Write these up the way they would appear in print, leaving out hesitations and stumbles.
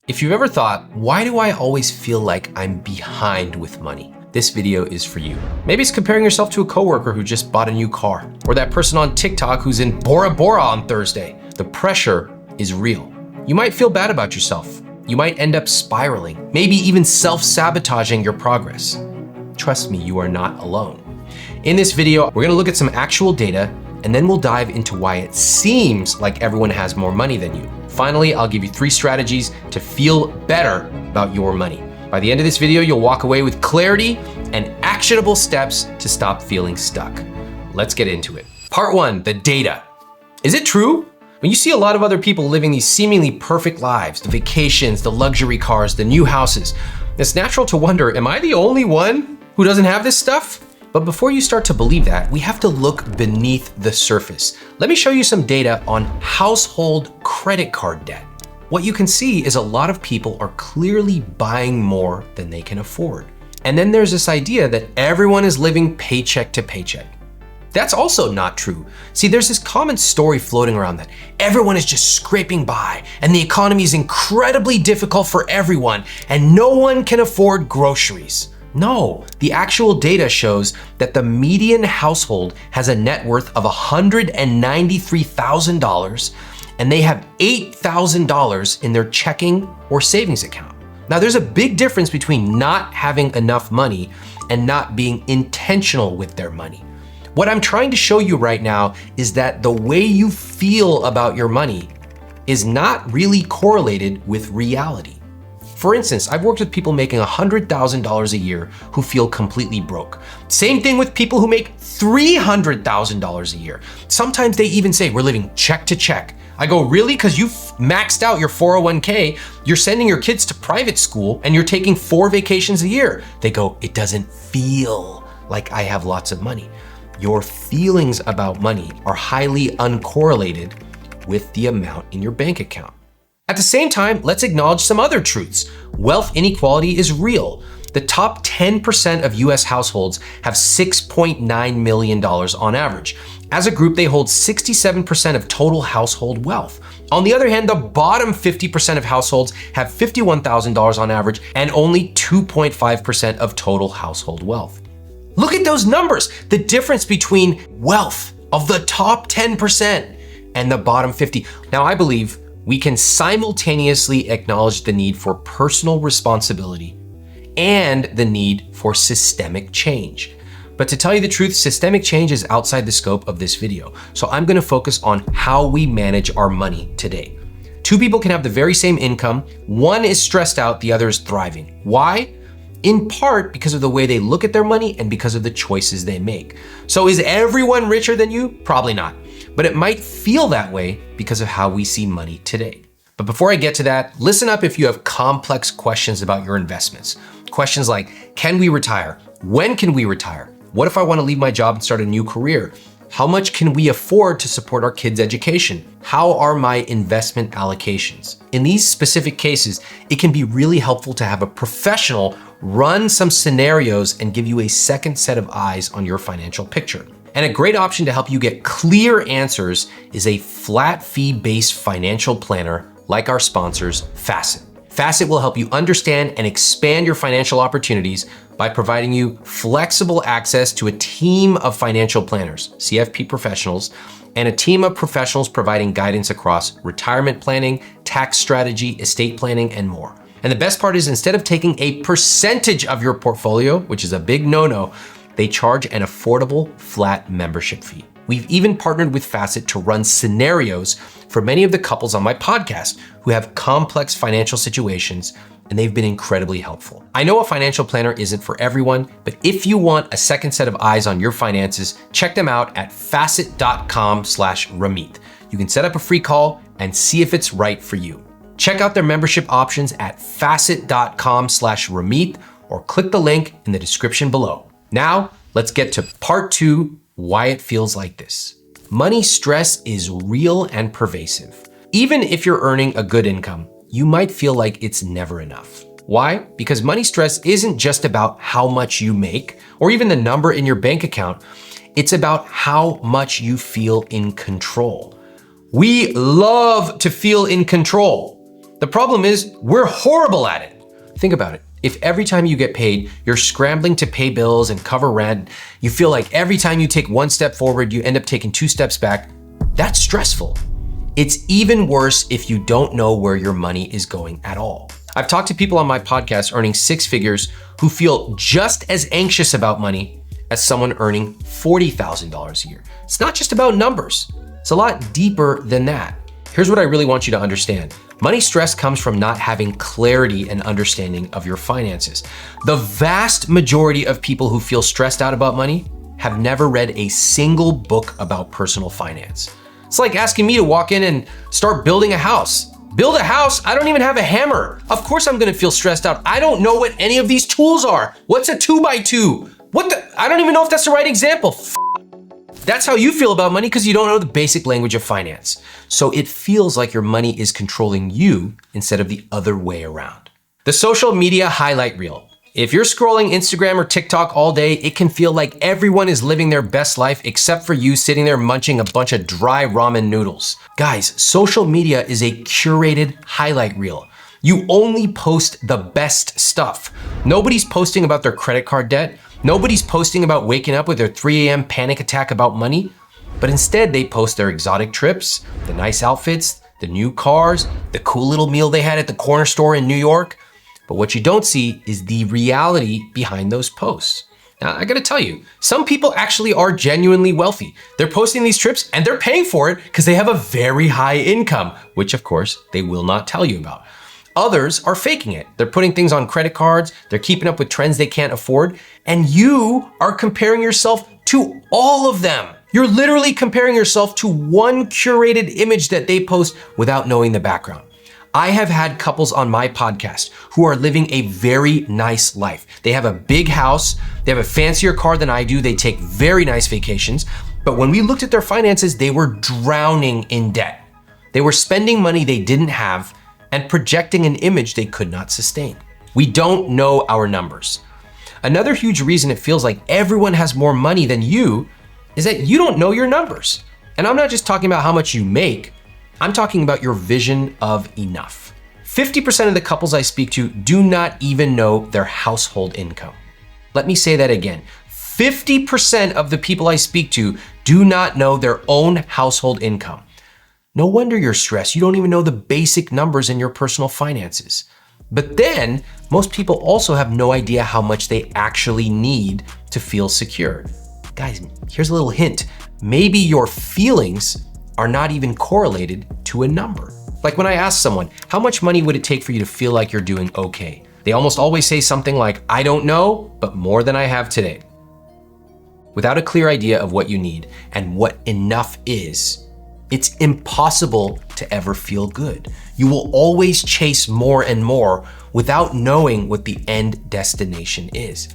If you've ever thought, why do I always feel like I'm behind with money? This video is for you. Maybe it's comparing yourself to a coworker who just bought a new car, or that person on TikTok who's in Bora Bora on Thursday. The pressure is real. You might feel bad about yourself. You might end up spiraling, maybe even self-sabotaging your progress. Trust me, you are not alone. In this video, we're gonna look at some actual data, and then we'll dive into why it seems like everyone has more money than you. Finally, I'll give you 3 strategies to feel better about your money. By the end of this video, you'll walk away with clarity and actionable steps to stop feeling stuck. Let's get into it. Part 1, the data. Is it true? When you see a lot of other people living these seemingly perfect lives, the vacations, the luxury cars, the new houses, it's natural to wonder, am I the only one who doesn't have this stuff? But before you start to believe that, we have to look beneath the surface. Let me show you some data on household credit card debt. What you can see is a lot of people are clearly buying more than they can afford. And then there's this idea that everyone is living paycheck to paycheck. That's also not true. See, there's this common story floating around that everyone is just scraping by and the economy is incredibly difficult for everyone and no one can afford groceries. No, the actual data shows that the median household has a net worth of $193,000 and they have $8,000 in their checking or savings account. Now, there's a big difference between not having enough money and not being intentional with their money. What I'm trying to show you right now is that the way you feel about your money is not really correlated with reality. For instance, I've worked with people making $100,000 a year who feel completely broke. Same thing with people who make $300,000 a year. Sometimes they even say, we're living check to check. I go, really? Because you've maxed out your 401k, you're sending your kids to private school, and you're taking 4 vacations a year. They go, it doesn't feel like I have lots of money. Your feelings about money are highly uncorrelated with the amount in your bank account. At the same time, let's acknowledge some other truths. Wealth inequality is real. The top 10% of US households have $6.9 million on average. As a group, they hold 67% of total household wealth. On the other hand, the bottom 50% of households have $51,000 on average and only 2.5% of total household wealth. Look at those numbers, the difference between wealth of the top 10% and the bottom 50. Now, I believe we can simultaneously acknowledge the need for personal responsibility and the need for systemic change. But to tell you the truth, systemic change is outside the scope of this video. So I'm gonna focus on how we manage our money today. 2 people can have the very same income. One is stressed out, the other is thriving. Why? In part because of the way they look at their money and because of the choices they make. So is everyone richer than you? Probably not. But it might feel that way because of how we see money today. But before I get to that, listen up if you have complex questions about your investments. Questions like, can we retire? When can we retire? What if I want to leave my job and start a new career? How much can we afford to support our kids' education? How are my investment allocations? In these specific cases, it can be really helpful to have a professional run some scenarios and give you a second set of eyes on your financial picture. And a great option to help you get clear answers is a flat fee-based financial planner like our sponsors, Facet. Facet will help you understand and expand your financial opportunities by providing you flexible access to a team of financial planners, CFP professionals, and a team of professionals providing guidance across retirement planning, tax strategy, estate planning, and more. And the best part is, instead of taking a percentage of your portfolio, which is a big no-no, they charge an affordable flat membership fee. We've even partnered with Facet to run scenarios for many of the couples on my podcast who have complex financial situations, and they've been incredibly helpful. I know a financial planner isn't for everyone, but if you want a second set of eyes on your finances, check them out at facet.com/Ramit. You can set up a free call and see if it's right for you. Check out their membership options at facet.com/Ramit or click the link in the description below. Now, let's get to part 2, why it feels like this. Money stress is real and pervasive. Even if you're earning a good income, you might feel like it's never enough. Why? Because money stress isn't just about how much you make or even the number in your bank account. It's about how much you feel in control. We love to feel in control. The problem is we're horrible at it. Think about it. If every time you get paid, you're scrambling to pay bills and cover rent, you feel like every time you take one step forward, you end up taking 2 steps back, that's stressful. It's even worse if you don't know where your money is going at all. I've talked to people on my podcast earning 6 figures who feel just as anxious about money as someone earning $40,000 a year. It's not just about numbers. It's a lot deeper than that. Here's what I really want you to understand. Money stress comes from not having clarity and understanding of your finances. The vast majority of people who feel stressed out about money have never read a single book about personal finance. It's like asking me to walk in and start building a house. Build a house? I don't even have a hammer. Of course I'm gonna feel stressed out. I don't know what any of these tools are. What's a 2x2? I don't even know if that's the right example. That's how you feel about money because you don't know the basic language of finance. So it feels like your money is controlling you instead of the other way around. The social media highlight reel. If you're scrolling Instagram or TikTok all day, it can feel like everyone is living their best life except for you sitting there munching a bunch of dry ramen noodles. Guys, social media is a curated highlight reel. You only post the best stuff. Nobody's posting about their credit card debt. Nobody's posting about waking up with their 3 a.m. panic attack about money, but instead they post their exotic trips, the nice outfits, the new cars, the cool little meal they had at the corner store in New York. But what you don't see is the reality behind those posts. Now, I gotta tell you, some people actually are genuinely wealthy. They're posting these trips and they're paying for it because they have a very high income, which of course they will not tell you about. Others are faking it. They're putting things on credit cards, they're keeping up with trends they can't afford, and you are comparing yourself to all of them. You're literally comparing yourself to one curated image that they post without knowing the background. I have had couples on my podcast who are living a very nice life. They have a big house, they have a fancier car than I do, they take very nice vacations, but when we looked at their finances, they were drowning in debt. They were spending money they didn't have and projecting an image they could not sustain. We don't know our numbers. Another huge reason it feels like everyone has more money than you is that you don't know your numbers. And I'm not just talking about how much you make, I'm talking about your vision of enough. 50% of the couples I speak to do not even know their household income. Let me say that again. 50% of the people I speak to do not know their own household income. No wonder you're stressed. You don't even know the basic numbers in your personal finances. But then, most people also have no idea how much they actually need to feel secure. Guys, here's a little hint. Maybe your feelings are not even correlated to a number. Like when I ask someone, how much money would it take for you to feel like you're doing okay? They almost always say something like, I don't know, but more than I have today. Without a clear idea of what you need and what enough is, it's impossible to ever feel good. You will always chase more and more without knowing what the end destination is.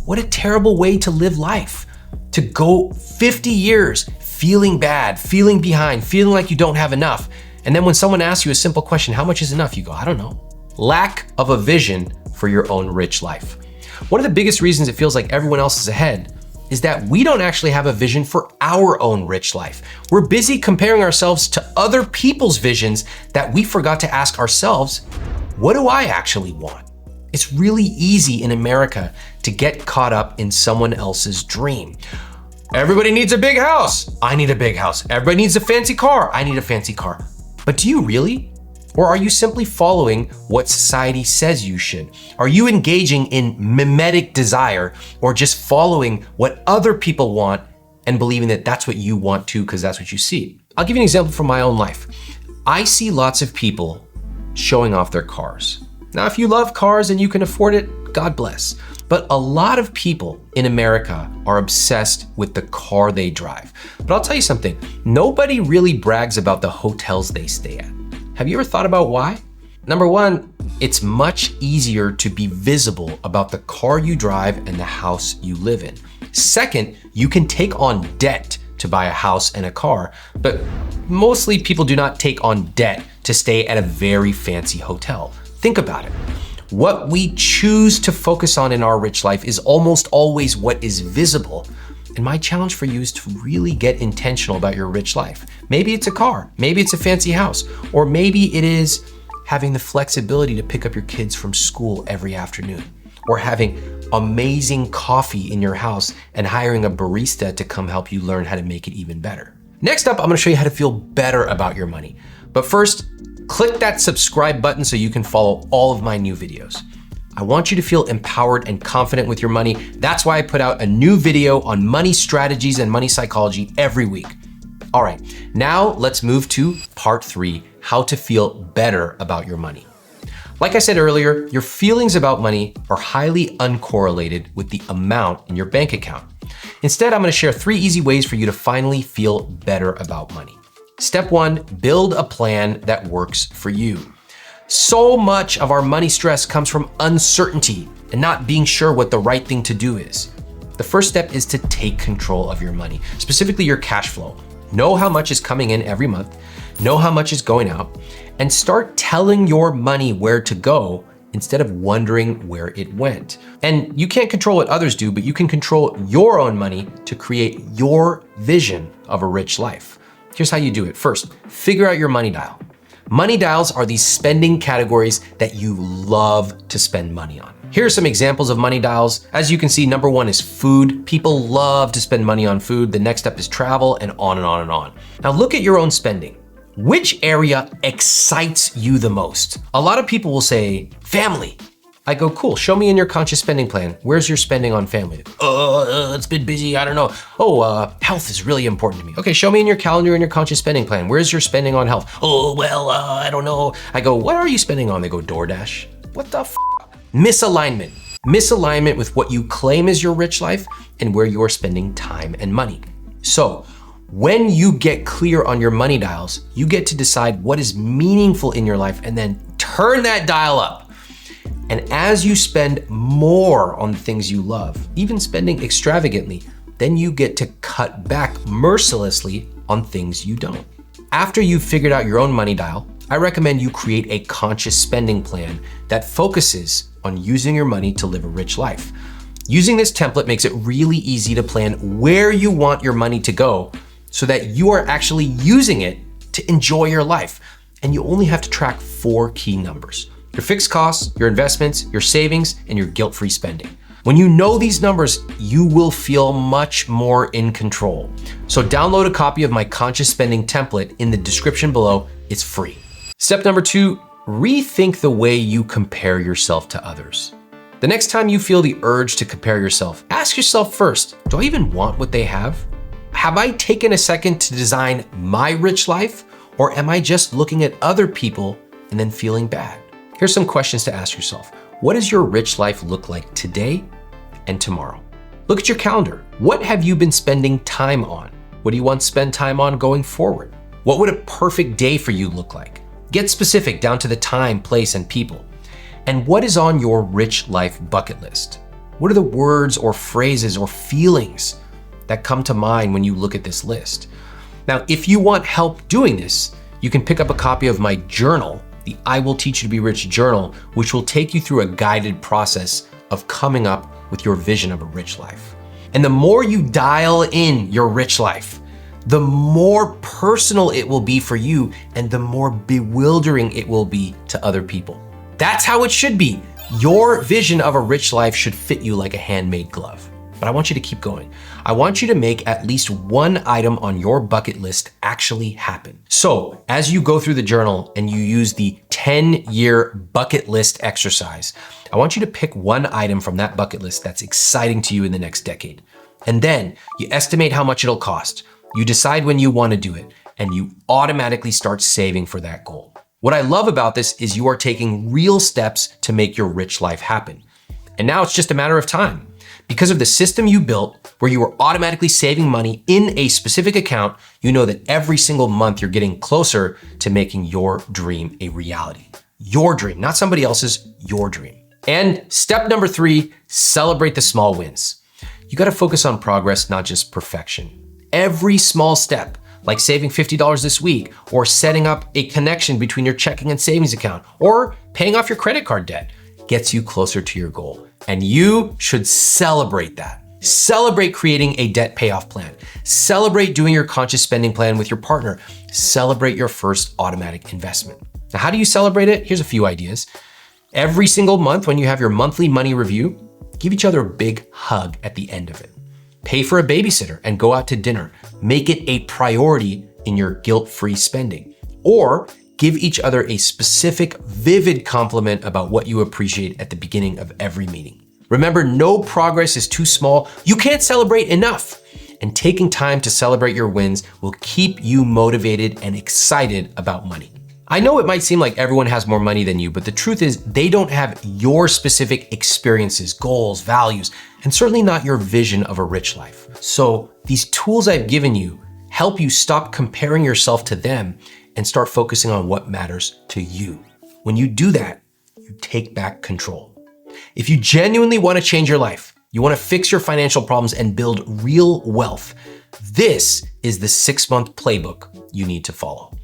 What a terrible way to live life. To go 50 years feeling bad, feeling behind, feeling like you don't have enough. And then when someone asks you a simple question, how much is enough? You go, I don't know. Lack of a vision for your own rich life. One of the biggest reasons it feels like everyone else is ahead is that we don't actually have a vision for our own rich life. We're busy comparing ourselves to other people's visions that we forgot to ask ourselves, what do I actually want? It's really easy in America to get caught up in someone else's dream. Everybody needs a big house. I need a big house. Everybody needs a fancy car. I need a fancy car. But do you really? Or are you simply following what society says you should? Are you engaging in mimetic desire or just following what other people want and believing that that's what you want too because that's what you see? I'll give you an example from my own life. I see lots of people showing off their cars. Now, if you love cars and you can afford it, God bless. But a lot of people in America are obsessed with the car they drive. But I'll tell you something, nobody really brags about the hotels they stay at. Have you ever thought about why? Number one, it's much easier to be visible about the car you drive and the house you live in. Second, you can take on debt to buy a house and a car, but mostly people do not take on debt to stay at a very fancy hotel. Think about it. What we choose to focus on in our rich life is almost always what is visible. And my challenge for you is to really get intentional about your rich life. Maybe it's a car, maybe it's a fancy house, or maybe it is having the flexibility to pick up your kids from school every afternoon, or having amazing coffee in your house and hiring a barista to come help you learn how to make it even better. Next up, I'm gonna show you how to feel better about your money. But first, click that subscribe button so you can follow all of my new videos. I want you to feel empowered and confident with your money. That's why I put out a new video on money strategies and money psychology every week. All right, now let's move to part 3, how to feel better about your money. Like I said earlier, your feelings about money are highly uncorrelated with the amount in your bank account. Instead, I'm gonna share 3 easy ways for you to finally feel better about money. Step 1, build a plan that works for you. So much of our money stress comes from uncertainty and not being sure what the right thing to do is. The first step is to take control of your money, specifically your cash flow. Know how much is coming in every month, know how much is going out, and start telling your money where to go instead of wondering where it went. And you can't control what others do, but you can control your own money to create your vision of a rich life. Here's how you do it. First, figure out your money dial. Money dials are these spending categories that you love to spend money on. Here are some examples of money dials. As you can see, number 1 is food. People love to spend money on food. The next up is travel, and on and on and on. Now look at your own spending. Which area excites you the most? A lot of people will say, family. I go, cool, show me in your conscious spending plan. Where's your spending on family? It's been busy, I don't know. Health is really important to me. Okay, show me in your calendar and your conscious spending plan. Where's your spending on health? I don't know. I go, what are you spending on? They go, DoorDash. What the f? Misalignment. Misalignment with what you claim is your rich life and where you're spending time and money. So, when you get clear on your money dials, you get to decide what is meaningful in your life and then turn that dial up. And as you spend more on the things you love, even spending extravagantly, then you get to cut back mercilessly on things you don't. After you've figured out your own money dial, I recommend you create a conscious spending plan that focuses on using your money to live a rich life. Using this template makes it really easy to plan where you want your money to go so that you are actually using it to enjoy your life. And you only have to track 4 key numbers: your fixed costs, your investments, your savings, and your guilt-free spending. When you know these numbers, you will feel much more in control. So download a copy of my conscious spending template in the description below. It's free. Step number 2, rethink the way you compare yourself to others. The next time you feel the urge to compare yourself, ask yourself first, do I even want what they have? Have I taken a second to design my rich life, or am I just looking at other people and then feeling bad? Here's some questions to ask yourself. What does your rich life look like today and tomorrow? Look at your calendar. What have you been spending time on? What do you want to spend time on going forward? What would a perfect day for you look like? Get specific down to the time, place, and people. And what is on your rich life bucket list? What are the words or phrases or feelings that come to mind when you look at this list? Now, if you want help doing this, you can pick up a copy of my journal, the I Will Teach You to Be Rich journal, which will take you through a guided process of coming up with your vision of a rich life. And the more you dial in your rich life, the more personal it will be for you and the more bewildering it will be to other people. That's how it should be. Your vision of a rich life should fit you like a handmade glove. But I want you to keep going. I want you to make at least one item on your bucket list actually happen. So as you go through the journal and you use the 10-year bucket list exercise, I want you to pick one item from that bucket list that's exciting to you in the next decade. And then you estimate how much it'll cost. You decide when you want to do it, and you automatically start saving for that goal. What I love about this is you are taking real steps to make your rich life happen. And now it's just a matter of time. Because of the system you built, where you are automatically saving money in a specific account, you know that every single month you're getting closer to making your dream a reality. Your dream, not somebody else's, your dream. And step number 3, celebrate the small wins. You gotta focus on progress, not just perfection. Every small step, like saving $50 this week, or setting up a connection between your checking and savings account, or paying off your credit card debt, gets you closer to your goal. And you should celebrate that. Celebrate creating a debt payoff plan. Celebrate doing your conscious spending plan with your partner. Celebrate your first automatic investment. Now, how do you celebrate it? Here's a few ideas. Every single month when you have your monthly money review, give each other a big hug at the end of it. Pay for a babysitter and go out to dinner. Make it a priority in your guilt-free spending. Or give each other a specific, vivid compliment about what you appreciate at the beginning of every meeting. Remember, no progress is too small. You can't celebrate enough. And taking time to celebrate your wins will keep you motivated and excited about money. I know it might seem like everyone has more money than you, but the truth is they don't have your specific experiences, goals, values, and certainly not your vision of a rich life. So these tools I've given you help you stop comparing yourself to them and start focusing on what matters to you. When you do that, you take back control. If you genuinely want to change your life, you want to fix your financial problems and build real wealth, this is the 6-month playbook you need to follow.